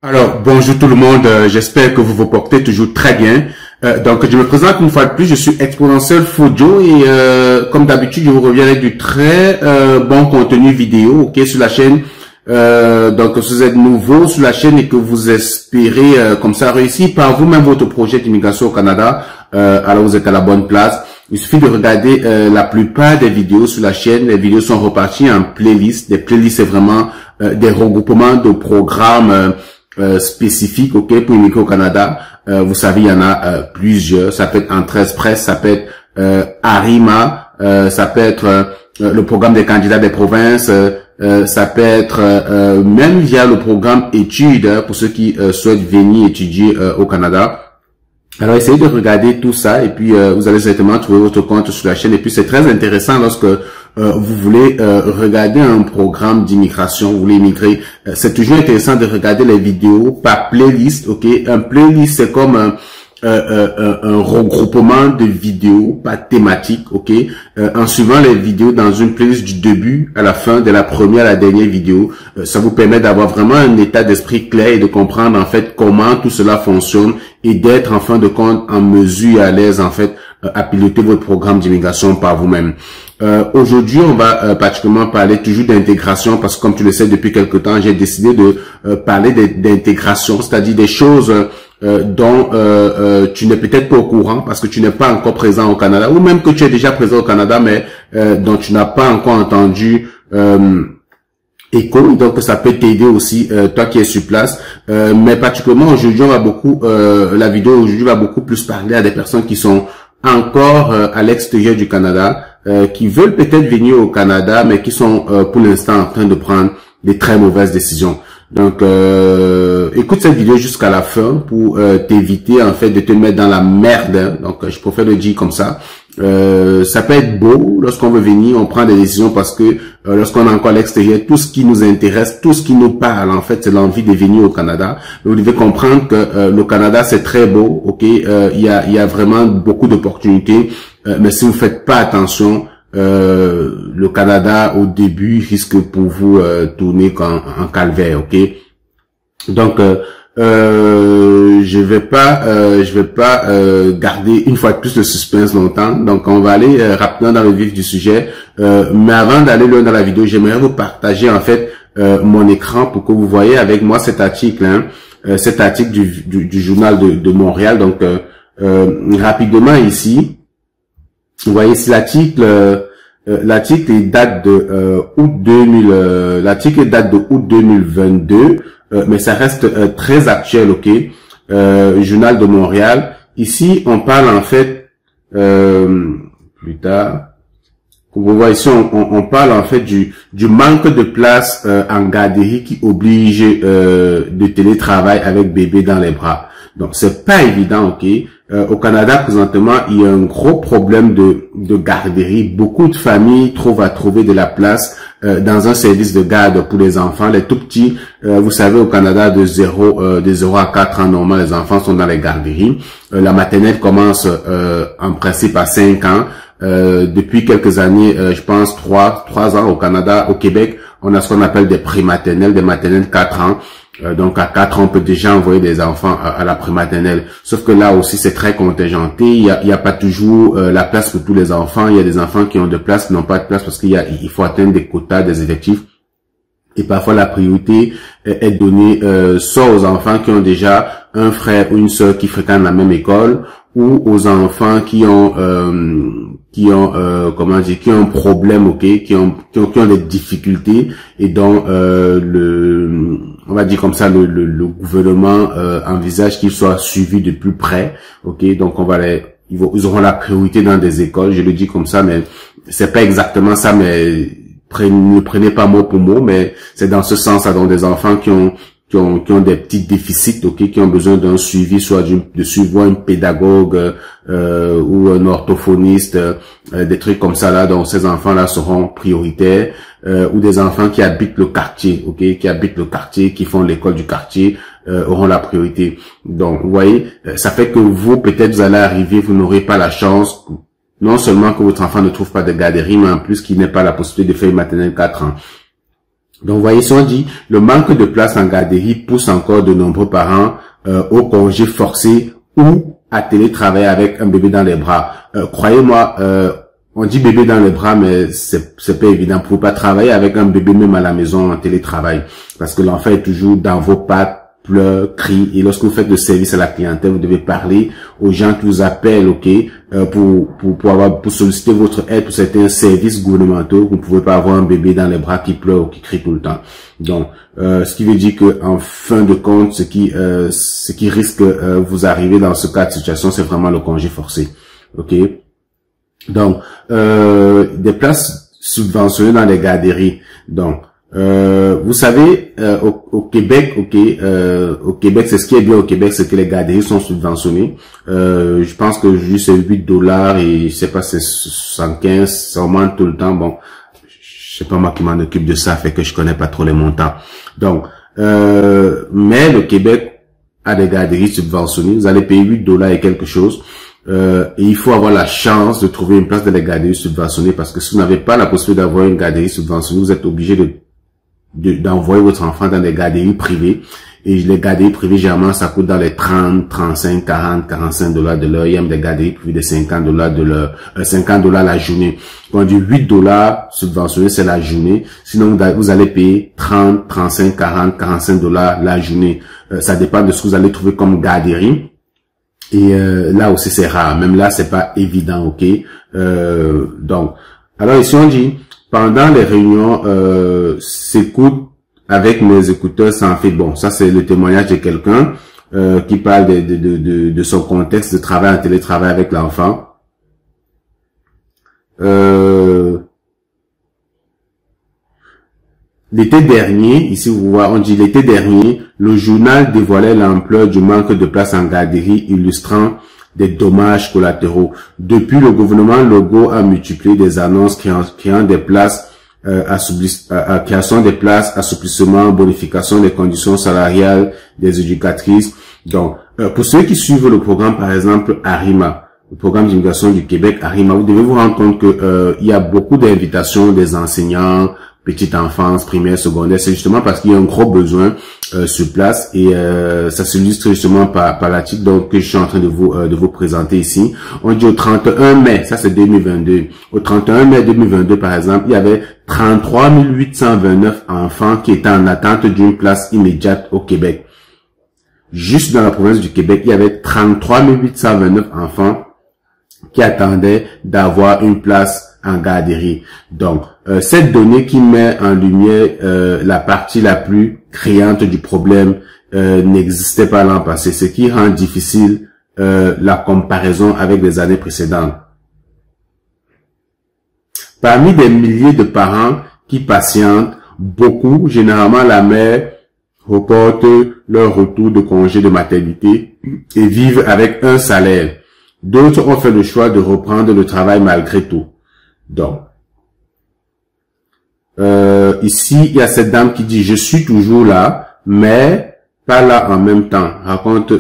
Alors, bonjour tout le monde, j'espère que vous vous portez toujours très bien. Donc, je me présente une fois de plus, je suis Exponentiel Fojo et comme d'habitude, je vous reviens avec du très bon contenu vidéo sur la chaîne. Donc, si vous êtes nouveau sur la chaîne et que vous espérez comme ça réussir par vous-même votre projet d'immigration au Canada, alors vous êtes à la bonne place. Il suffit de regarder la plupart des vidéos sur la chaîne. Les vidéos sont reparties en playlists. Des playlists, c'est vraiment des regroupements de programmes spécifiques, pour immigrer au Canada. Vous savez, il y en a plusieurs. Ça peut être Entrée Express, ça peut être Arima, ça peut être le programme des candidats des provinces, ça peut être même via le programme études pour ceux qui souhaitent venir étudier au Canada. Alors, essayez de regarder tout ça et puis vous allez certainement trouver votre compte sur la chaîne. Et puis, c'est très intéressant lorsque vous voulez regarder un programme d'immigration, vous voulez immigrer. C'est toujours intéressant de regarder les vidéos par playlist, Un playlist, c'est comme un regroupement de vidéos par thématique, en suivant les vidéos dans une playlist du début à la fin, de la première à la dernière vidéo. Ça vous permet d'avoir vraiment un état d'esprit clair et de comprendre en fait comment tout cela fonctionne et d'être en fin de compte en mesure et à l'aise en fait à piloter votre programme d'immigration par vous-même. Aujourd'hui, on va particulièrement parler toujours d'intégration parce que comme tu le sais depuis quelque temps, j'ai décidé de parler d'intégration, c'est-à-dire des choses dont tu n'es peut-être pas au courant parce que tu n'es pas encore présent au Canada ou même que tu es déjà présent au Canada mais dont tu n'as pas encore entendu écho, donc ça peut t'aider aussi toi qui es sur place, mais particulièrement aujourd'hui on va beaucoup la vidéo aujourd'hui va beaucoup plus parler à des personnes qui sont encore à l'extérieur du Canada, qui veulent peut-être venir au Canada mais qui sont pour l'instant en train de prendre des très mauvaises décisions. Donc écoute cette vidéo jusqu'à la fin pour t'éviter en fait de te mettre dans la merde, donc je préfère le dire comme ça. Ça peut être beau lorsqu'on veut venir, on prend des décisions parce que lorsqu'on est encore à l'extérieur, tout ce qui nous intéresse, tout ce qui nous parle en fait, c'est l'envie de venir au Canada. Vous devez comprendre que le Canada c'est très beau, il y a vraiment beaucoup d'opportunités, mais si vous faites pas attention, le Canada au début risque pour vous tourner en calvaire, Donc je vais pas garder une fois de plus le suspense longtemps. Donc on va aller rapidement dans le vif du sujet. Mais avant d'aller loin dans la vidéo, j'aimerais vous partager en fait mon écran pour que vous voyez avec moi cet article, du journal de Montréal. Donc rapidement ici. Vous voyez ici l'article, date de août 2000, l'article date de août 2022, mais ça reste très actuel, Journal de Montréal. Ici, on parle en fait plus tard. Vous voyez ici, on parle en fait du manque de place en garderie qui oblige de télétravail avec bébé dans les bras. Donc c'est pas évident, au Canada présentement, il y a un gros problème de garderie. Beaucoup de familles trouvent à trouver de la place dans un service de garde pour les enfants, les tout petits. Vous savez, au Canada, de 0 à 4 ans, normalement, les enfants sont dans les garderies. La maternelle commence en principe à 5 ans. Depuis quelques années, je pense 3 ans au Canada, au Québec, on a ce qu'on appelle des prématernelles, des maternelles 4 ans. Donc à 4 ans, on peut déjà envoyer des enfants à la prématernelle. Sauf que là aussi, c'est très contingenté. Il y a pas toujours la place pour tous les enfants. Il y a des enfants qui ont de place, qui n'ont pas de place parce il faut atteindre des quotas, des effectifs. Et parfois, la priorité est donnée soit aux enfants qui ont déjà un frère ou une sœur qui fréquentent la même école, ou aux enfants qui ont un problème, qui ont des difficultés et dont on va dire comme ça, le gouvernement envisage qu'ils soient suivis de plus près, donc ils auront la priorité dans des écoles, je le dis comme ça, mais c'est pas exactement ça, mais ne prenez pas mot pour mot, mais c'est dans ce sens, donc des enfants qui ont des petits déficits, qui ont besoin d'un suivi, soit de suivre un pédagogue ou un orthophoniste, des trucs comme ça là, donc ces enfants-là seront prioritaires, ou des enfants qui habitent le quartier, qui font l'école du quartier, auront la priorité. Donc, vous voyez, ça fait que vous, peut-être, vous allez arriver, vous n'aurez pas la chance, non seulement que votre enfant ne trouve pas de garderie, mais en plus qu'il n'ait pas la possibilité de faire une maternelle 4 ans. Donc, vous voyez, si on dit le manque de place en garderie pousse encore de nombreux parents au congé forcé ou à télétravailler avec un bébé dans les bras. Croyez-moi, on dit bébé dans les bras, mais c'est pas évident. Vous pouvez pas travailler avec un bébé même à la maison en télétravail, parce que l'enfant est toujours dans vos pattes, pleure, crie, et lorsque vous faites le service à la clientèle, vous devez parler aux gens qui vous appellent, ok, pour solliciter votre aide pour certains services gouvernementaux. Vous ne pouvez pas avoir un bébé dans les bras qui pleure ou qui crie tout le temps. Donc, ce qui veut dire que en fin de compte, ce qui risque vous arriver dans ce cas de situation, c'est vraiment le congé forcé, ok. Donc, des places subventionnées dans les garderies. Donc, vous savez, au Québec, au Québec, c'est ce qui est bien au Québec, c'est que les garderies sont subventionnées. Je pense que juste c'est $8 et je sais pas, c'est 75, ça augmente tout le temps. Bon, je sais pas moi qui m'en occupe de ça, fait que je connais pas trop les montants. Donc, mais le Québec a des garderies subventionnées. Vous allez payer $8 et quelque chose. Et il faut avoir la chance de trouver une place dans les garderies subventionnées, parce que si vous n'avez pas la possibilité d'avoir une garderie subventionnée, vous êtes obligé d'envoyer votre enfant dans des garderies privées. Et les garderies privées, généralement, ça coûte dans les 30, 35, 40, $45 de l'heure. Il y a même des garderies privées de $50 de l'heure, $50 la journée. Quand on dit $8 subventionnés, c'est la journée. Sinon, vous allez payer 30, 35, 40, $45 la journée. Ça dépend de ce que vous allez trouver comme garderie. Et là aussi c'est rare, même là c'est pas évident, ok. Donc, alors ici on dit pendant les réunions, s'écoute avec mes écouteurs sans fil. Bon, ça c'est le témoignage de quelqu'un qui parle de son contexte de travail en télétravail avec l'enfant. L'été dernier, ici vous voyez, on dit l'été dernier, le journal dévoilait l'ampleur du manque de place en garderie, illustrant des dommages collatéraux. Depuis, le gouvernement Legault a multiplié des annonces créant des places, création des places, assouplissement, bonification des conditions salariales des éducatrices. Donc, pour ceux qui suivent le programme, par exemple, ARIMA, le programme d'immigration du Québec, ARIMA, vous devez vous rendre compte que il y a beaucoup d'invitations des enseignants, petite enfance, primaire, secondaire. C'est justement parce qu'il y a un gros besoin sur place, et ça s'illustre justement par l'article donc que je suis en train de vous présenter ici. On dit au 31 mai, ça c'est 2022. Au 31 mai 2022, par exemple, il y avait 33 829 enfants qui étaient en attente d'une place immédiate au Québec. Juste dans la province du Québec, il y avait 33 829 enfants qui attendaient d'avoir une place en garderie. Donc, cette donnée qui met en lumière la partie la plus criante du problème n'existait pas l'an passé, ce qui rend difficile la comparaison avec les années précédentes. Parmi des milliers de parents qui patientent, beaucoup, généralement la mère, reportent leur retour de congé de maternité et vivent avec un salaire. D'autres ont fait le choix de reprendre le travail malgré tout. Donc, ici, il y a cette dame qui dit « Je suis toujours là, mais pas là en même temps », raconte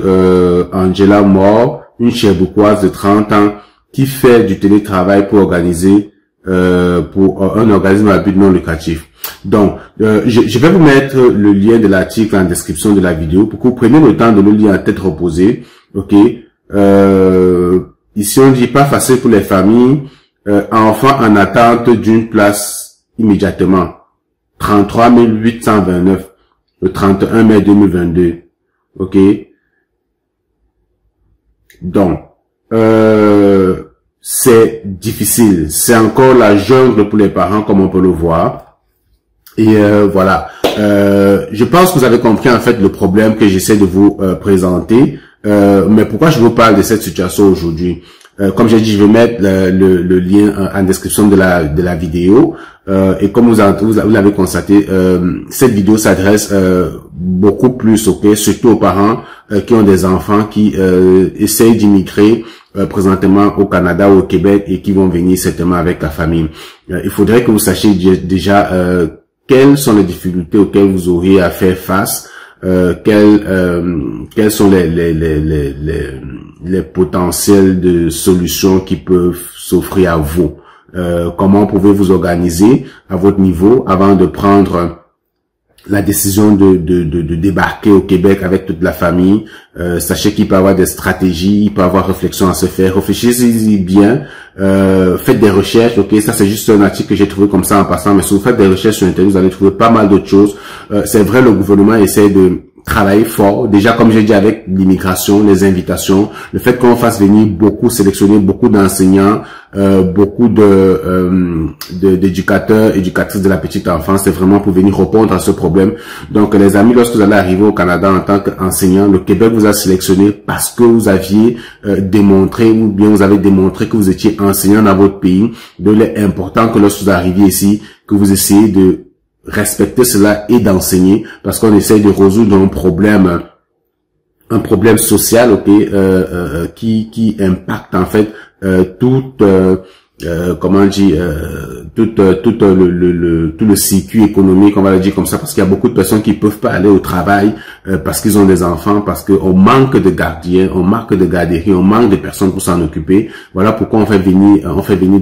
Angela Moore, une Cherbouquoise de 30 ans qui fait du télétravail pour organiser pour un organisme à but non lucratif. Donc, je vais vous mettre le lien de l'article en description de la vidéo pour que vous preniez le temps de le lire à tête reposée. Ok. Ici, on dit pas facile pour les familles. Enfants en attente d'une place immédiatement. 33 829 le 31 mai 2022. Ok. Donc, c'est difficile. C'est encore la jungle pour les parents, comme on peut le voir. Et voilà. Je pense que vous avez compris en fait le problème que j'essaie de vous présenter. Mais pourquoi je vous parle de cette situation aujourd'hui? Comme j'ai dit, je vais mettre le lien en description de la vidéo. Et comme vous l'avez constaté, cette vidéo s'adresse beaucoup plus, surtout aux parents qui ont des enfants qui essayent d'immigrer présentement au Canada ou au Québec et qui vont venir certainement avec la famille. Il faudrait que vous sachiez déjà quelles sont les difficultés auxquelles vous auriez à faire face. Quels sont les potentiels de solutions qui peuvent s'offrir à vous. Comment pouvez-vous organiser à votre niveau avant de prendre la décision de débarquer au Québec avec toute la famille, sachez qu'il peut y avoir des stratégies, il peut y avoir réflexion à se faire. Réfléchissez-y bien, faites des recherches, ok, ça c'est juste un article que j'ai trouvé comme ça en passant, mais si vous faites des recherches sur Internet, vous allez trouver pas mal d'autres choses. C'est vrai, le gouvernement essaie de travailler fort. Déjà, comme j'ai dit, avec l'immigration, les invitations, le fait qu'on fasse venir beaucoup, sélectionner beaucoup d'enseignants, beaucoup d'éducateurs, éducatrices de la petite enfance, c'est vraiment pour venir répondre à ce problème. Donc, les amis, lorsque vous allez arriver au Canada en tant qu'enseignant, le Québec vous a sélectionné parce que vous aviez démontré, ou bien vous avez démontré que vous étiez enseignant dans votre pays. Donc, il est important que lorsque vous arrivez ici, que vous essayez de respecter cela et d'enseigner, parce qu'on essaie de résoudre un problème social, ok, qui impacte en fait toute comment on dit, tout le circuit économique, on va le dire comme ça, parce qu'il y a beaucoup de personnes qui peuvent pas aller au travail parce qu'ils ont des enfants, parce qu'on manque de gardiens, on manque de garderies, on manque de personnes pour s'en occuper. Voilà pourquoi on fait venir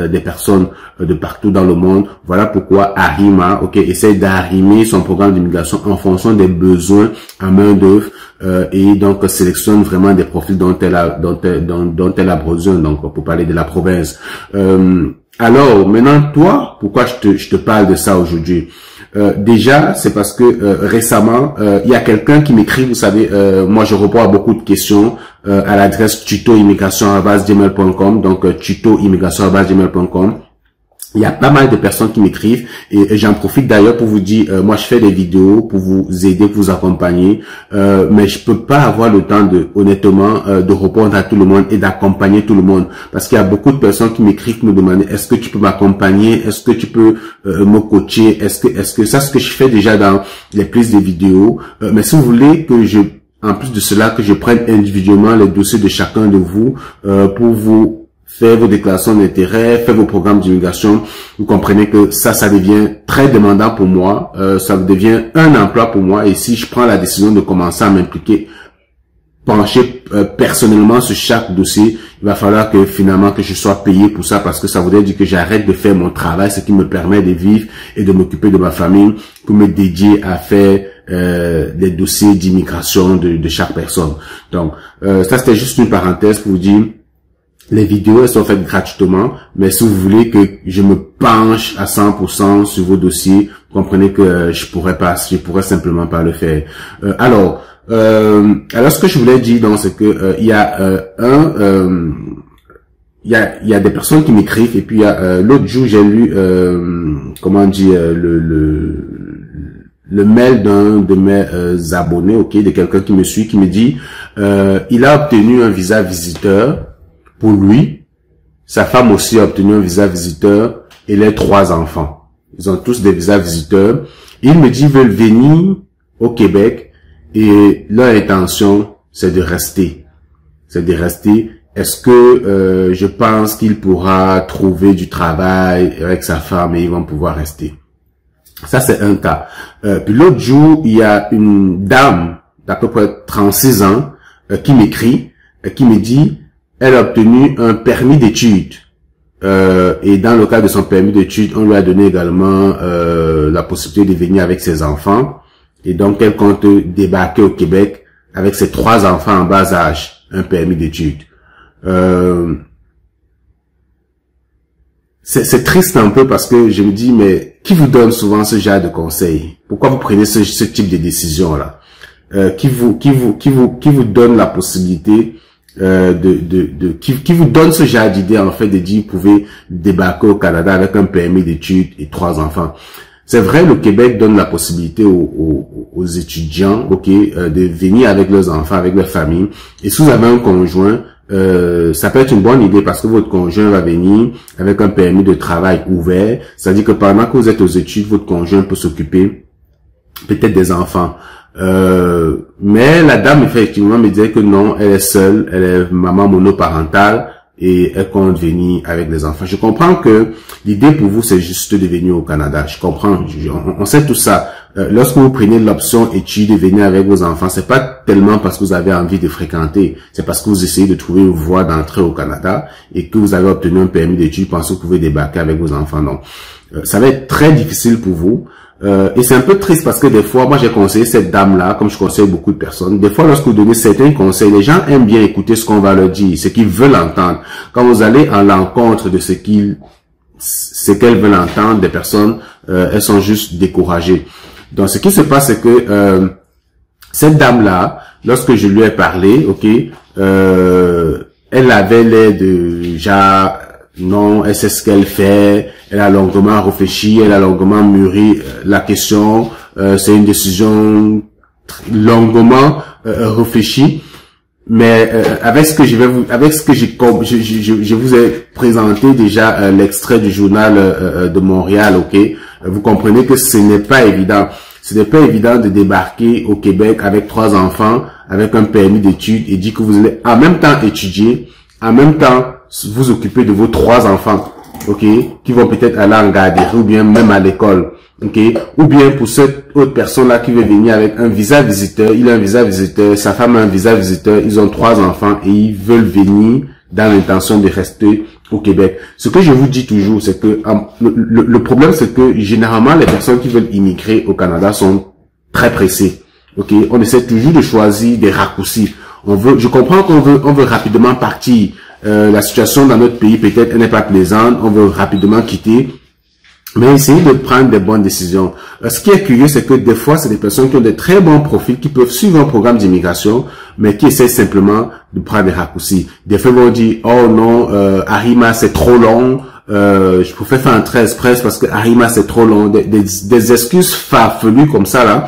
des personnes de partout dans le monde. Voilà pourquoi Arima, ok, essaie d'arrimer son programme d'immigration en fonction des besoins en main d'œuvre. Et donc sélectionne vraiment des profils dont elle a besoin, donc pour parler de la province. Alors maintenant, toi, pourquoi je te parle de ça aujourd'hui? Déjà, c'est parce que récemment, il y a quelqu'un qui m'écrit, vous savez, moi je réponds à beaucoup de questions à l'adresse tutoimmigration@gmail.com, donc tutoimmigration@gmail.com. Il y a pas mal de personnes qui m'écrivent et j'en profite d'ailleurs pour vous dire, moi je fais des vidéos pour vous aider, pour vous accompagner, mais je peux pas avoir le temps honnêtement, de répondre à tout le monde et d'accompagner tout le monde, parce qu'il y a beaucoup de personnes qui m'écrivent, qui me demandent est-ce que tu peux m'accompagner, est-ce que tu peux me coacher, est-ce que ça, ce que je fais déjà dans les prises de vidéos, mais si vous voulez que en plus de cela, que je prenne individuellement les dossiers de chacun de vous pour vous faire vos déclarations d'intérêt, faire vos programmes d'immigration, vous comprenez que ça devient très demandant pour moi, ça devient un emploi pour moi, et si je prends la décision de commencer à m'impliquer, pencher personnellement sur chaque dossier, il va falloir que finalement que je sois payé pour ça, parce que ça voudrait dire que j'arrête de faire mon travail, ce qui me permet de vivre et de m'occuper de ma famille, pour me dédier à faire des dossiers d'immigration de chaque personne. Donc ça c'était juste une parenthèse pour vous dire. Les vidéos, elles sont faites gratuitement, mais si vous voulez que je me penche à 100% sur vos dossiers, vous comprenez que je pourrais simplement pas le faire. Alors ce que je voulais dire, donc, c'est que il y a il y a des personnes qui m'écrivent, et puis l'autre jour j'ai lu comment dire le mail d'un de mes abonnés, ok, de quelqu'un qui me suit, qui me dit il a obtenu un visa visiteur. Pour lui, sa femme aussi a obtenu un visa visiteur et les 3 enfants. Ils ont tous des visas visiteurs. Il me dit qu'ils veulent venir au Québec et leur intention, c'est de rester. Est-ce que je pense qu'il pourra trouver du travail avec sa femme et ils vont pouvoir rester? Ça, c'est un cas. Puis l'autre jour, il y a une dame d'à peu près 36 ans qui m'écrit, qui me dit elle a obtenu un permis d'études. Et dans le cadre de son permis d'études, on lui a donné également la possibilité de venir avec ses enfants. Et donc, elle compte débarquer au Québec avec ses 3 enfants en bas âge, un permis d'études. C'est triste un peu, parce que je me dis, mais qui vous donne souvent ce genre de conseils? Pourquoi vous prenez ce type de décision-là? Qui vous donne la possibilité qui vous donne ce genre d'idée, en fait, de dire vous pouvez débarquer au Canada avec un permis d'études et 3 enfants. C'est vrai, le Québec donne la possibilité aux étudiants, ok, de venir avec leurs enfants, avec leur famille. Et si vous avez un conjoint, ça peut être une bonne idée, parce que votre conjoint va venir avec un permis de travail ouvert. C'est-à-dire que pendant que vous êtes aux études, votre conjoint peut s'occuper peut-être des enfants. Mais la dame, effectivement, me disait que non, elle est seule, elle est maman monoparentale et elle compte venir avec les enfants. Je comprends que l'idée pour vous, c'est juste de venir au Canada. Je comprends, on sait tout ça. Lorsque vous prenez l'option études de venir avec vos enfants, c'est pas tellement parce que vous avez envie de fréquenter, c'est parce que vous essayez de trouver une voie d'entrée au Canada et que vous avez obtenu un permis d'études, pensez que vous pouvez débarquer avec vos enfants. Donc, ça va être très difficile pour vous. Et c'est un peu triste parce que des fois, moi j'ai conseillé cette dame-là, comme je conseille beaucoup de personnes. Des fois, lorsque vous donnez certains conseils, les gens aiment bien écouter ce qu'on va leur dire, ce qu'ils veulent entendre. Quand vous allez à l'encontre de ce qu'elles veulent entendre, des personnes, elles sont juste découragées. Donc, ce qui se passe, c'est que cette dame-là, lorsque je lui ai parlé, ok, elle avait l'air de genre, non, elle sait ce qu'elle fait, elle a longuement réfléchi, elle a longuement mûri la question, c'est une décision longuement réfléchie. Mais avec ce que je vous ai présenté déjà l'extrait du journal de Montréal, ok, vous comprenez que ce n'est pas évident. Ce n'est pas évident de débarquer au Québec avec 3 enfants, avec un permis d'études et dire que vous allez en même temps étudier, en même temps vous occuper de vos 3 enfants, ok, qui vont peut-être aller en garderie ou bien même à l'école, ok, ou bien pour cette autre personne-là qui veut venir avec un visa visiteur, il a un visa visiteur, sa femme a un visa visiteur, ils ont 3 enfants et ils veulent venir dans l'intention de rester au Québec. Ce que je vous dis toujours, c'est que le problème, c'est que généralement, les personnes qui veulent immigrer au Canada sont très pressées. Ok, on essaie toujours de choisir des raccourcis. Je comprends qu'on veut rapidement partir. La situation dans notre pays, peut-être, elle n'est pas plaisante. On veut rapidement quitter. Mais essayez de prendre des bonnes décisions. Ce qui est curieux, c'est que des fois, c'est des personnes qui ont des très bons profils, qui peuvent suivre un programme d'immigration, mais qui essaient simplement de prendre des raccourcis. Des fois, ils vont dire, oh non, Arima, c'est trop long, je préfère faire un trait express parce que Arima, c'est trop long. Des excuses farfelues comme ça, là,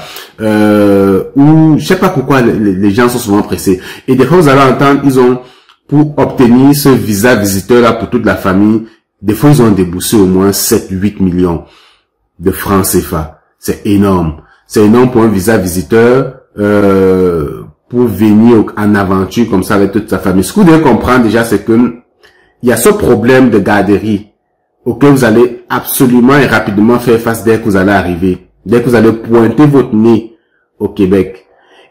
où, je sais pas pourquoi les gens sont souvent pressés. Et des fois, vous allez entendre, ils ont, pour obtenir ce visa visiteur-là pour toute la famille, des fois, ils ont déboursé au moins 7-8 millions de francs CFA. C'est énorme. C'est énorme pour un visa visiteur, pour venir en aventure comme ça avec toute sa famille. Ce que vous devez comprendre déjà, c'est que il y a ce problème de garderie auquel vous allez absolument et rapidement faire face dès que vous allez arriver. Dès que vous allez pointer votre nez au Québec.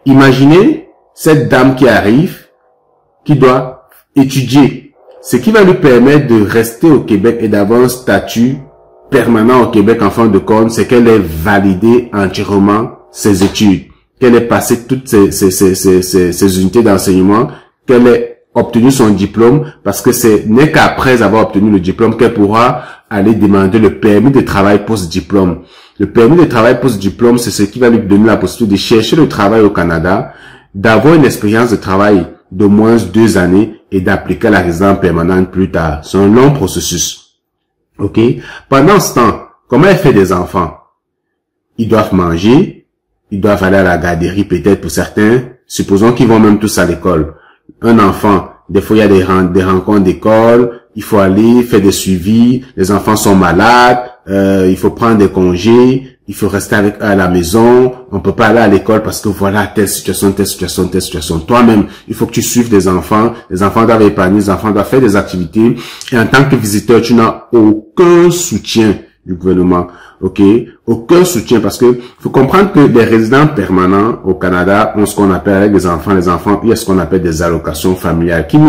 Imaginez cette dame qui arrive, qui doit étudier. Ce qui va lui permettre de rester au Québec et d'avoir un statut permanent au Québec en fin de compte, c'est qu'elle ait validé entièrement ses études, qu'elle ait passé toutes ses unités d'enseignement, qu'elle ait obtenu son diplôme, parce que ce n'est qu'après avoir obtenu le diplôme qu'elle pourra aller demander le permis de travail post-diplôme. Le permis de travail post-diplôme, c'est ce qui va lui donner la possibilité de chercher le travail au Canada, d'avoir une expérience de travail d'au moins 2 années et d'appliquer la résidence permanente plus tard. C'est un long processus. Ok? Pendant ce temps, comment elle fait des enfants? Ils doivent manger, ils doivent aller à la garderie peut-être pour certains. Supposons qu'ils vont même tous à l'école. Un enfant, des fois il y a des rencontres d'école, il faut aller faire des suivis, les enfants sont malades, il faut prendre des congés, il faut rester avec eux à la maison, on peut pas aller à l'école parce que voilà, telle situation, telle situation, telle situation. Toi-même, il faut que tu suives des enfants, les enfants doivent épargner, les enfants doivent faire des activités, et en tant que visiteur, tu n'as aucun soutien du gouvernement, ok? Aucun soutien, parce que faut comprendre que les résidents permanents au Canada ont ce qu'on appelle avec les enfants, il y a ce qu'on appelle des allocations familiales, qui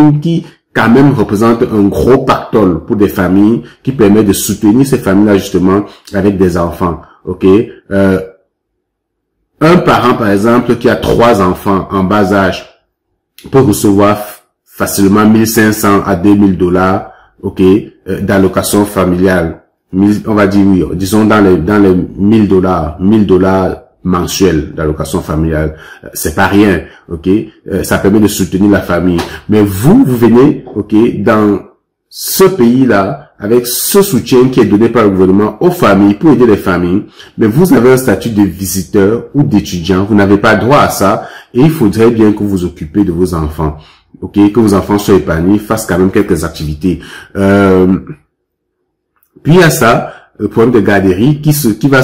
quand même représente un gros pactole pour des familles, qui permet de soutenir ces familles-là justement avec des enfants. Ok, un parent par exemple qui a 3 enfants en bas âge peut recevoir facilement 1 500 à 2 000 $, ok, d'allocation familiale. On va dire oui, disons dans les 1 000 $, mensuels d'allocation familiale. C'est pas rien, ok. Ça permet de soutenir la famille. Mais vous venez, ok, dans ce pays-là, avec ce soutien qui est donné par le gouvernement aux familles, pour aider les familles, mais vous avez un statut de visiteur ou d'étudiant, vous n'avez pas droit à ça, et il faudrait bien que vous occupez de vos enfants, ok, que vos enfants soient épanouis, fassent quand même quelques activités. Puis il y a ça, le problème de garderie qui va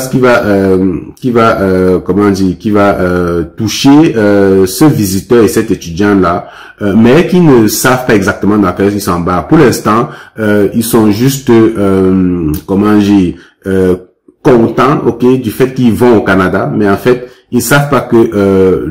toucher ce visiteur et cet étudiant là, mais qui ne savent pas exactement dans quel ils s'embarquent. Pour l'instant, ils sont juste contents, ok, du fait qu'ils vont au Canada, mais en fait ils savent pas que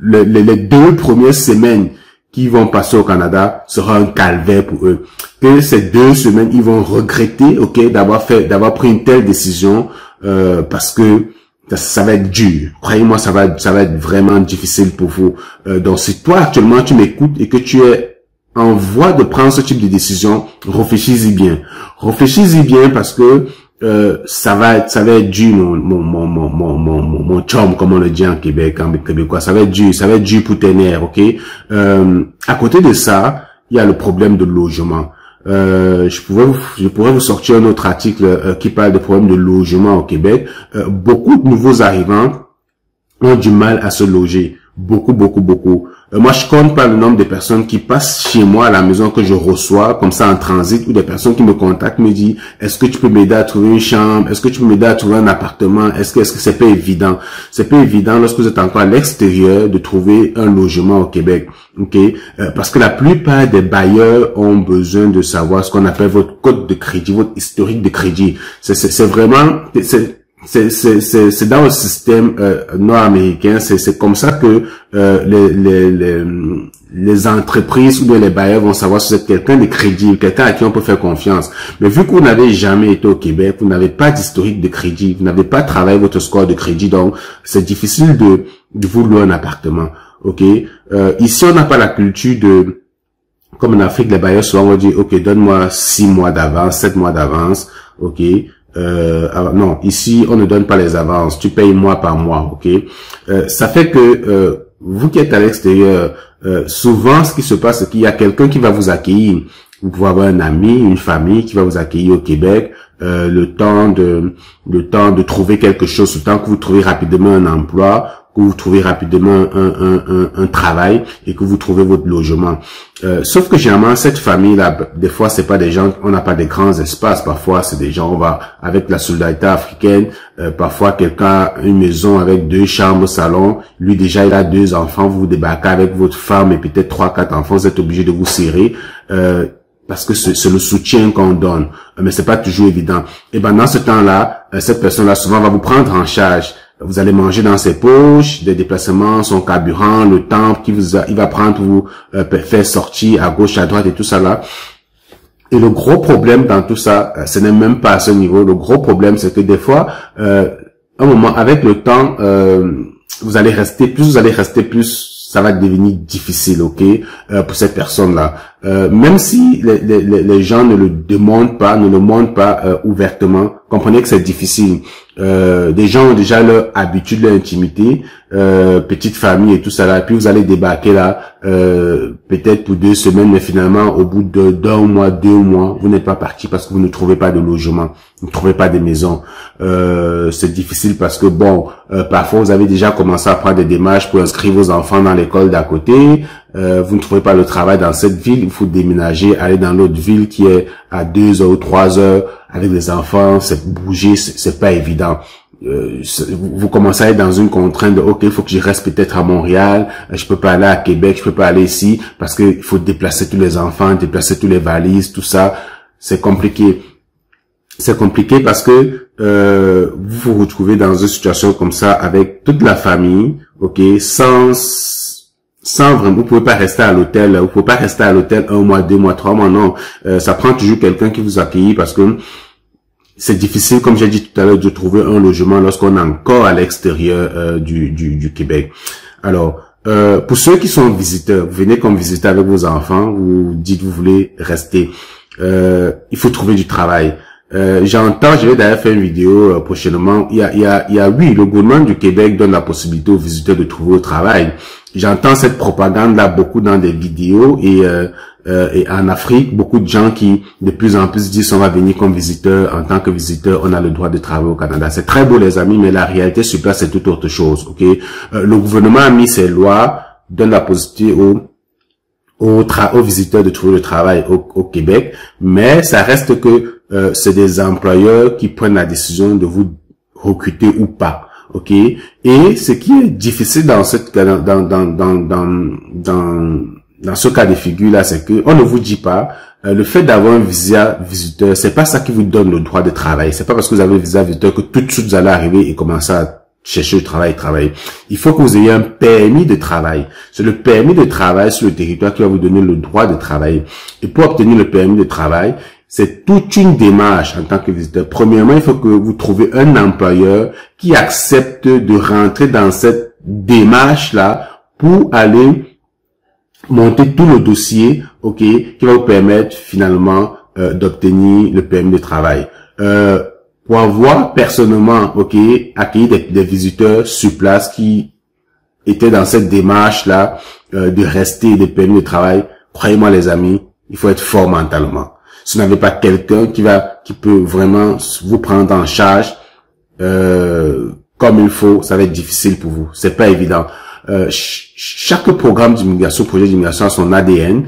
les 2 premières semaines qui vont passer au Canada sera un calvaire pour eux. Que ces 2 semaines, ils vont regretter, ok, d'avoir pris une telle décision, parce que ça va être dur. Croyez-moi, ça va être vraiment difficile pour vous. Donc, si toi, actuellement, tu m'écoutes et que tu es en voie de prendre ce type de décision, réfléchis-y bien. Réfléchis-y bien parce que ça va être dur, mon chum, comme on le dit en Québec, en québécois. Ça va être dur pour tes nerfs, ok? À côté de ça, il y a le problème de logement. Je pourrais vous sortir un autre article qui parle des problèmes de logement au Québec. Beaucoup de nouveaux arrivants ont du mal à se loger. Beaucoup. Moi, je compte pas le nombre de personnes qui passent chez moi à la maison que je reçois, comme ça en transit, ou des personnes qui me contactent, me disent, est-ce que tu peux m'aider à trouver une chambre? Est-ce que tu peux m'aider à trouver un appartement? Est-ce que c'est pas évident? C'est pas évident lorsque vous êtes encore à l'extérieur de trouver un logement au Québec. Ok? Parce que la plupart des bailleurs ont besoin de savoir ce qu'on appelle votre code de crédit, votre historique de crédit. C'est vraiment, c'est dans le système nord-américain, c'est comme ça que les entreprises ou bien les bailleurs vont savoir si vous êtes quelqu'un de crédible, quelqu'un à qui on peut faire confiance. Mais vu que vous n'avez jamais été au Québec, vous n'avez pas d'historique de crédit, vous n'avez pas travaillé votre score de crédit, donc c'est difficile de vous louer un appartement. Ok, ici on n'a pas la culture de, comme en Afrique, les bailleurs souvent vont dire, ok, donne-moi 6 mois d'avance, 7 mois d'avance, ok. Non, ici on ne donne pas les avances, tu payes mois par mois, ok. Ça fait que vous qui êtes à l'extérieur, souvent ce qui se passe, c'est qu'il y a quelqu'un qui va vous accueillir. Vous pouvez avoir un ami, une famille qui va vous accueillir au Québec, le temps de trouver quelque chose, le temps que vous trouvez rapidement un emploi, que vous trouvez rapidement un travail et que vous trouvez votre logement. Sauf que généralement, cette famille-là, des fois, c'est pas des gens, on n'a pas des grands espaces. Parfois, c'est des gens, on va, avec la solidarité africaine, parfois, quelqu'un a une maison avec 2 chambres, salon. Lui, déjà, il a 2 enfants. Vous débarquez avec votre femme et peut-être 3, 4 enfants. Vous êtes obligé de vous serrer. Parce que c'est le soutien qu'on donne. Mais c'est pas toujours évident. Et ben, dans ce temps-là, cette personne-là, souvent, va vous prendre en charge. Vous allez manger dans ses poches, des déplacements, son carburant, le temps il va prendre pour vous faire sortir à gauche, à droite et tout ça là. Et le gros problème dans tout ça, ce n'est même pas à ce niveau. Le gros problème, c'est que des fois, un moment, avec le temps, vous allez rester, plus ça va devenir difficile, ok, pour cette personne-là. Même si les gens ne le demandent pas, ne le montrent pas ouvertement, comprenez que c'est difficile. Des gens ont déjà leur habitude, leur intimité, petite famille et tout ça là, puis vous allez débarquer là, peut-être pour 2 semaines, mais finalement, au bout d'un mois, 2 mois, vous n'êtes pas parti parce que vous ne trouvez pas de logement, vous ne trouvez pas de maison. C'est difficile parce que bon, parfois vous avez déjà commencé à prendre des démarches pour inscrire vos enfants dans l'école d'à côté, vous ne trouvez pas le travail dans cette ville, il faut déménager, aller dans l'autre ville qui est à 2 heures ou 3 heures avec des enfants, c'est bouger, c'est pas évident. Vous commencez à être dans une contrainte de, ok, il faut que je reste peut-être à Montréal, je peux pas aller à Québec, je peux pas aller ici, parce que il faut déplacer tous les enfants, déplacer tous les valises, tout ça, c'est compliqué. C'est compliqué parce que vous vous retrouvez dans une situation comme ça avec toute la famille, ok, sans vraiment, vous pouvez pas rester à l'hôtel, vous pouvez pas rester à l'hôtel 1 mois, 2 mois, 3 mois, non. Ça prend toujours quelqu'un qui vous accueille parce que c'est difficile, comme j'ai dit tout à l'heure, de trouver un logement lorsqu'on est encore à l'extérieur du Québec. Alors, pour ceux qui sont visiteurs, vous venez comme visiteur avec vos enfants, vous dites vous voulez rester, il faut trouver du travail. J'entends, je vais d'ailleurs faire une vidéo prochainement. Oui, le gouvernement du Québec donne la possibilité aux visiteurs de trouver au travail. J'entends cette propagande-là beaucoup dans des vidéos et en Afrique, beaucoup de gens qui de plus en plus disent on va venir comme visiteur. En tant que visiteur, on a le droit de travailler au Canada. C'est très beau les amis, mais la réalité sur place c'est tout autre chose. Ok, le gouvernement a mis ses lois, donne la possibilité aux visiteurs de trouver le travail au Québec, mais ça reste que c'est des employeurs qui prennent la décision de vous recruter ou pas. Ok, et ce qui est difficile dans ce cas de figure là, c'est que on ne vous dit pas le fait d'avoir un visa visiteur, c'est pas ça qui vous donne le droit de travailler. C'est pas parce que vous avez un visa visiteur que tout de suite vous allez arriver et commencer à chercher le travail et travailler. Il faut que vous ayez un permis de travail. C'est le permis de travail sur le territoire qui va vous donner le droit de travailler. Et pour obtenir le permis de travail, c'est toute une démarche en tant que visiteur. Premièrement, il faut que vous trouviez un employeur qui accepte de rentrer dans cette démarche-là pour aller monter tout le dossier, ok, qui va vous permettre finalement d'obtenir le permis de travail. Pour avoir personnellement, ok, accueilli des visiteurs sur place qui étaient dans cette démarche-là de rester des permis de travail, croyez-moi les amis, il faut être fort mentalement. Si vous n'avez pas quelqu'un qui peut vraiment vous prendre en charge comme il faut, ça va être difficile pour vous. C'est pas évident. Chaque programme d'immigration, projet d'immigration a son ADN.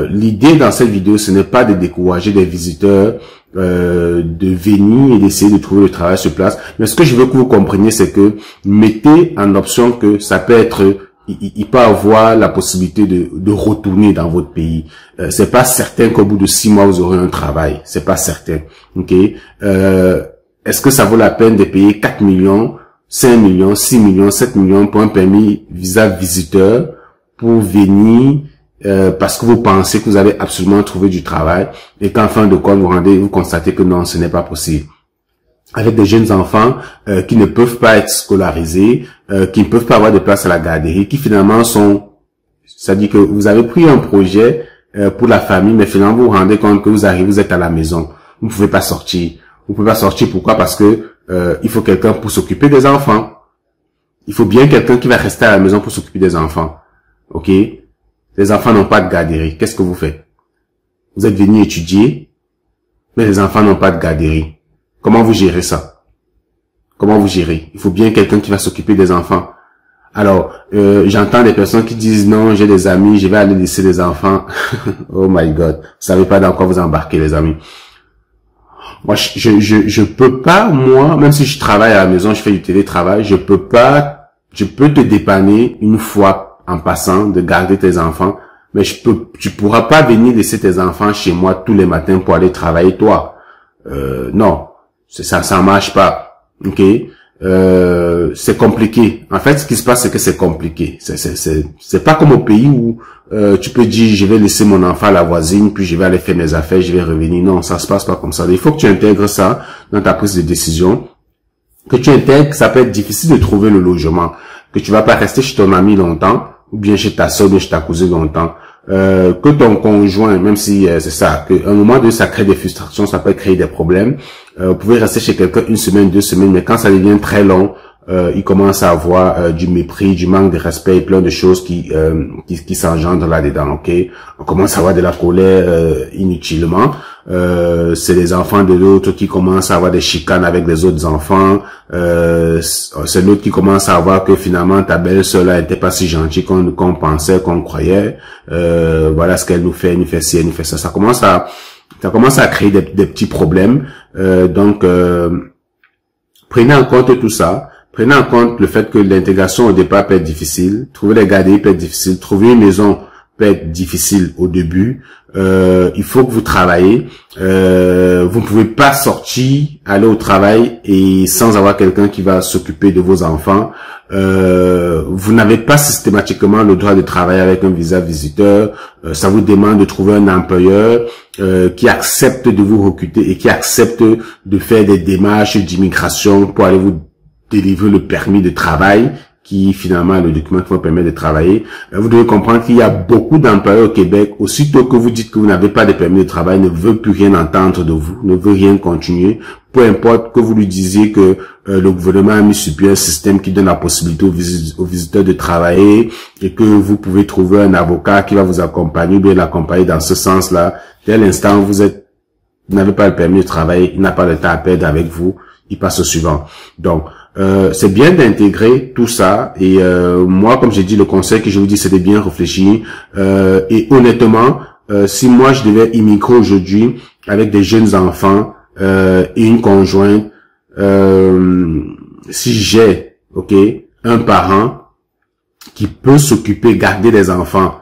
L'idée dans cette vidéo, ce n'est pas de décourager des visiteurs de venir et d'essayer de trouver le travail sur place. Mais ce que je veux que vous compreniez, c'est que mettez en option que ça peut être, il peut avoir la possibilité de retourner dans votre pays. C'est pas certain qu'au bout de 6 mois vous aurez un travail. C'est pas certain. Ok. Est-ce que ça vaut la peine de payer 4 millions, 5 millions, 6 millions, 7 millions pour un permis visa visiteur pour venir parce que vous pensez que vous avez absolument trouvé du travail et qu'en fin de compte vous constatez que non, ce n'est pas possible. Avec des jeunes enfants qui ne peuvent pas être scolarisés, qui ne peuvent pas avoir de place à la garderie, qui finalement c'est-à-dire que vous avez pris un projet pour la famille, mais finalement vous vous rendez compte que vous arrivez, vous êtes à la maison, vous ne pouvez pas sortir. Vous pouvez pas sortir, pourquoi? Parce que il faut quelqu'un pour s'occuper des enfants. Il faut bien quelqu'un qui va rester à la maison pour s'occuper des enfants. Ok? Les enfants n'ont pas de garderie. Qu'est-ce que vous faites? Vous êtes venu étudier, mais les enfants n'ont pas de garderie. Comment vous gérez ça? Comment vous gérez? Il faut bien quelqu'un qui va s'occuper des enfants. Alors, j'entends des personnes qui disent non, j'ai des amis, je vais aller laisser les enfants. Oh my God. Vous savez pas dans quoi vous embarquez, les amis. Moi, je peux pas, moi, même si je travaille à la maison, je fais du télétravail, je peux te dépanner une fois en passant de garder tes enfants, mais tu pourras pas venir laisser tes enfants chez moi tous les matins pour aller travailler toi. Non, ça marche pas. Ok, c'est compliqué. En fait, ce qui se passe, c'est que c'est compliqué. C'est pas comme au pays où tu peux dire je vais laisser mon enfant à la voisine, puis je vais aller faire mes affaires, je vais revenir. Non, ça se passe pas comme ça. Il faut que tu intègres ça dans ta prise de décision. Que tu intègres, ça peut être difficile de trouver le logement. Que tu vas pas rester chez ton ami longtemps, ou bien chez ta soeur, ou bien chez ta cousine longtemps. Que ton conjoint, même si c'est ça, qu'à un moment donné ça crée des frustrations, ça peut créer des problèmes. Vous pouvez rester chez quelqu'un 1 semaine, 2 semaines, mais quand ça devient très long, il commence à avoir du mépris, du manque de respect et plein de choses qui s'engendrent là-dedans, ok? On commence à avoir de la colère inutilement. C'est les enfants de l'autre qui commencent à avoir des chicanes avec les autres enfants. C'est l'autre qui commence à voir que finalement ta belle-sœur là était pas si gentille qu'on pensait, qu'on croyait. Voilà ce qu'elle nous fait, elle nous fait ci, elle nous fait ça. Ça commence à créer des petits problèmes. Donc prenez en compte tout ça. Prenez en compte le fait que l'intégration au départ peut être difficile. Trouver les garderies peut être difficile. Trouver une maison peut être difficile au début. Il faut que vous travaillez. Vous ne pouvez pas sortir, aller au travail et sans avoir quelqu'un qui va s'occuper de vos enfants. Vous n'avez pas systématiquement le droit de travailler avec un visa visiteur. Ça vous demande de trouver un employeur qui accepte de vous recruter et qui accepte de faire des démarches d'immigration pour aller vous délivrer le permis de travail qui finalement est le document qui vous permet de travailler. Vous devez comprendre qu'il y a beaucoup d'employeurs au Québec. Aussitôt que vous dites que vous n'avez pas de permis de travail, ne veut plus rien entendre de vous, ne veut rien continuer. Peu importe que vous lui disiez que le gouvernement a mis sur pied un système qui donne la possibilité aux visiteurs de travailler et que vous pouvez trouver un avocat qui va vous accompagner ou bien l'accompagner dans ce sens-là. Dès l'instant où vous n'avez pas le permis de travail, il n'a pas le temps à perdre avec vous, il passe au suivant. Donc, c'est bien d'intégrer tout ça et moi, comme j'ai dit, le conseil que je vous dis, c'est de bien réfléchir et honnêtement, si moi je devais immigrer aujourd'hui avec des jeunes enfants et une conjointe, si j'ai un parent qui peut s'occuper, garder des enfants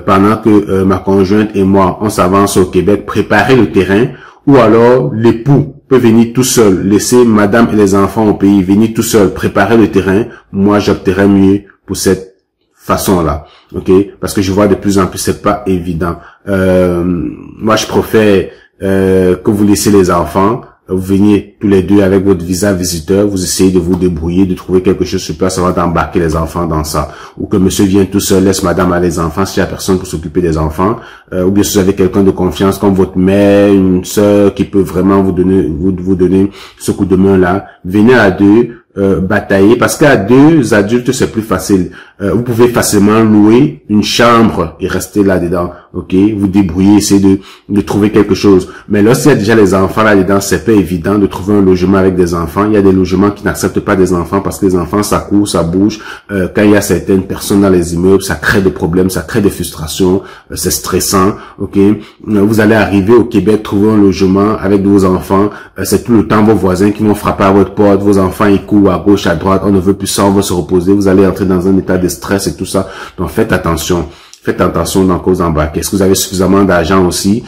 pendant que ma conjointe et moi on s'avance au Québec, préparer le terrain, ou alors l'époux peut venir tout seul, laisser madame et les enfants au pays, venir tout seul, préparer le terrain, moi j'opterais mieux pour cette façon-là, ok? Parce que je vois de plus en plus, c'est pas évident. Moi je préfère que vous laissez les enfants. Vous veniez tous les deux avec votre visa visiteur, vous essayez de vous débrouiller, de trouver quelque chose sur place avant d'embarquer les enfants dans ça. Ou que monsieur vient tout seul, laisse madame à les enfants s'il y a personne pour s'occuper des enfants. Ou bien si vous avez quelqu'un de confiance comme votre mère, une sœur qui peut vraiment vous donner ce coup de main là. Venez à deux. Batailler, parce qu'à deux adultes c'est plus facile. Vous pouvez facilement louer une chambre et rester là-dedans, ok? Vous débrouillez, essayez de trouver quelque chose. Mais lorsqu'il y a déjà les enfants là-dedans, c'est pas évident de trouver un logement avec des enfants. Il y a des logements qui n'acceptent pas des enfants parce que les enfants ça court, ça bouge. Quand il y a certaines personnes dans les immeubles, ça crée des problèmes, ça crée des frustrations, c'est stressant, ok? Vous allez arriver au Québec, trouver un logement avec vos enfants, c'est tout le temps vos voisins qui vont frapper à votre porte, vos enfants ils courent à gauche, à droite, on ne veut plus ça, on veut se reposer, vous allez entrer dans un état de stress et tout ça. Donc faites attention dans quoi vous embarquez. Est-ce que vous avez suffisamment d'argent aussi?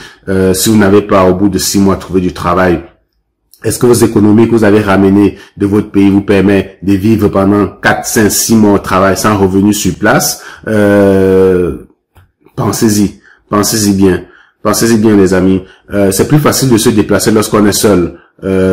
Si vous n'avez pas au bout de 6 mois trouvé du travail, est-ce que vos économies que vous avez ramenées de votre pays vous permettent de vivre pendant 4, 5, 6 mois au travail sans revenu sur place? Pensez-y bien. Pensez-y bien les amis. C'est plus facile de se déplacer lorsqu'on est seul.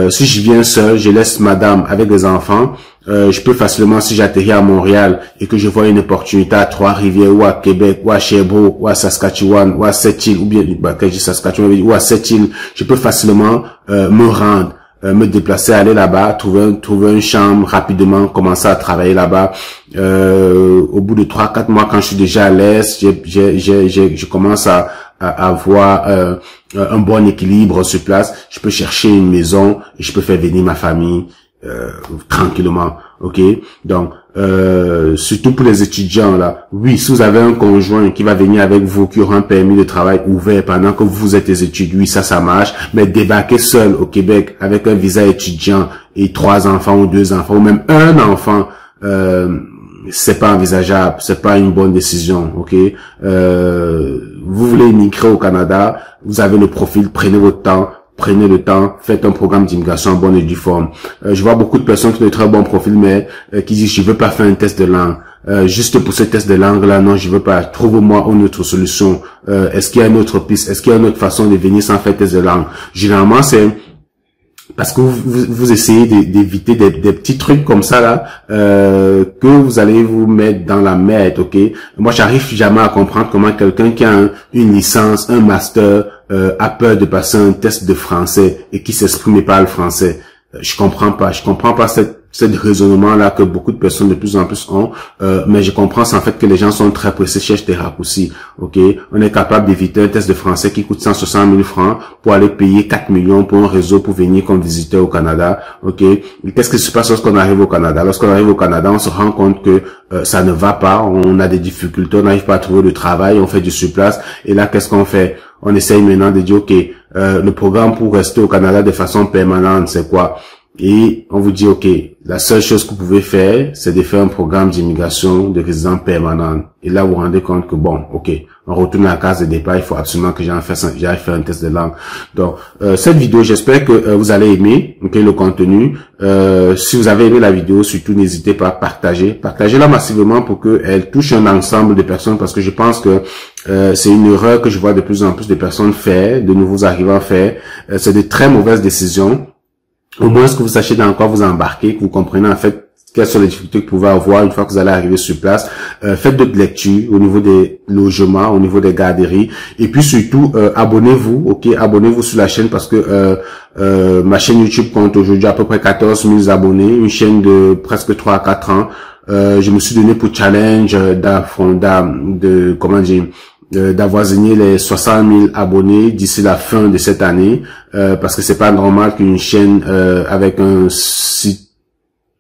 Si je viens seul, je laisse madame avec des enfants, je peux facilement, si j'atterris à Montréal et que je vois une opportunité à Trois-Rivières ou à Québec ou à Sherbrooke ou à Saskatchewan ou à Sept-Îles ou bien, quand je dis Saskatchewan ou à Sept-Îles, je peux facilement me rendre, me déplacer, aller là-bas, trouver une chambre rapidement, commencer à travailler là-bas. Au bout de 3-4 mois, quand je suis déjà à l'aise, je commence à avoir un bon équilibre sur place, je peux chercher une maison et je peux faire venir ma famille tranquillement, ok? Donc surtout pour les étudiants là, oui, si vous avez un conjoint qui va venir avec vous, qui aura un permis de travail ouvert pendant que vous êtes des études, oui, ça marche, mais débarquer seul au Québec avec un visa étudiant et 3 enfants ou 2 enfants ou même un enfant, c'est pas envisageable, c'est pas une bonne décision, ok? Vous voulez immigrer au Canada, vous avez le profil, prenez votre temps, prenez le temps, faites un programme d'immigration en bonne et due forme. Je vois beaucoup de personnes qui ont de très bons profils, mais qui disent je veux pas faire un test de langue. Juste pour ce test de langue là, non, je veux pas. Trouve-moi une autre solution. Est-ce qu'il y a une autre piste? Est-ce qu'il y a une autre façon de venir sans faire test de langue? Généralement, c'est parce que vous essayez d'éviter des petits trucs comme ça là, que vous allez vous mettre dans la merde, ok? Moi, j'arrive jamais à comprendre comment quelqu'un qui a une licence, un master, a peur de passer un test de français et qui s'exprime pas le français. Je comprends pas cette raisonnement-là que beaucoup de personnes de plus en plus ont, mais je comprends en fait que les gens sont très pressés, cherchent des raccourcis, ok? On est capable d'éviter un test de français qui coûte 160 000 francs pour aller payer 4 millions pour un réseau pour venir comme visiteur au Canada, ok? Et qu'est-ce qui se passe lorsqu'on arrive au Canada? Lorsqu'on arrive au Canada, on se rend compte que ça ne va pas, on a des difficultés, on n'arrive pas à trouver de travail, on fait du surplace, et là, qu'est-ce qu'on fait? On essaye maintenant de dire, ok, le programme pour rester au Canada de façon permanente, c'est quoi? Et on vous dit, ok, la seule chose que vous pouvez faire, c'est de faire un programme d'immigration de résidents permanents. Et là, vous vous rendez compte que bon, ok, on retourne à la case de départ, il faut absolument que j'aille faire un test de langue. Donc, cette vidéo, j'espère que vous allez aimer, ok, le contenu. Si vous avez aimé la vidéo, surtout n'hésitez pas à partager. Partagez-la massivement pour qu'elle touche un ensemble de personnes, parce que je pense que c'est une erreur que je vois de plus en plus de personnes faire, de nouveaux arrivants faire. C'est de très mauvaises décisions. Au moins, ce que vous sachiez dans quoi vous embarquez, que vous comprenez en fait quelles sont les difficultés que vous pouvez avoir une fois que vous allez arriver sur place. Faites d'autres lectures au niveau des logements, au niveau des garderies. Et puis surtout, abonnez-vous, ok? Abonnez-vous sur la chaîne parce que ma chaîne YouTube compte aujourd'hui à peu près 14 000 abonnés, une chaîne de presque 3 à 4 ans. Je me suis donné pour challenge d'avoisiner les 60 000 abonnés d'ici la fin de cette année, parce que c'est pas normal qu'une chaîne avec un site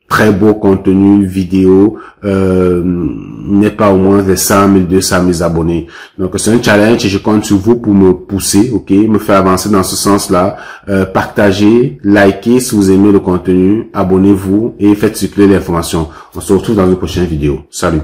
très beau contenu vidéo n'ait pas au moins les 100 000, 200 000 abonnés. Donc c'est un challenge et je compte sur vous pour me pousser, ok, me faire avancer dans ce sens-là. Partagez, likez si vous aimez le contenu, abonnez-vous et faites circuler l'information. On se retrouve dans une prochaine vidéo. Salut.